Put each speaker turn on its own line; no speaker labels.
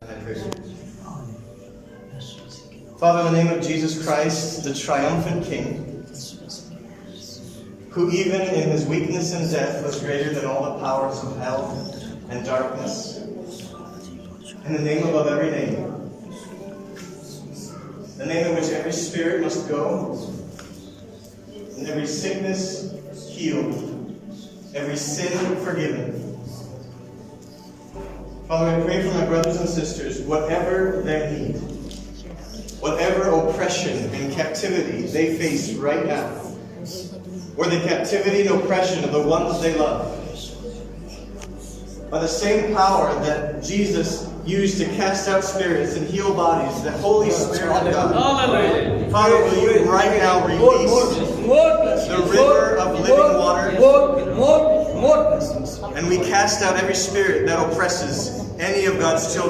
And I pray for you. Father, in the name of Jesus Christ, the triumphant King, who even in his weakness and death was greater than all the powers of hell and darkness, in the name above every name, the name in which every spirit must go, and every sickness healed, every sin forgiven. Father, I pray for my brothers and sisters, whatever their need, whatever oppression and captivity they face right now, or the captivity and oppression of the ones they love, by the same power that Jesus used to cast out spirits and heal bodies, the Holy Spirit of God. Father, will you right now release the river of living water, and we cast out every spirit that oppresses any of God's children.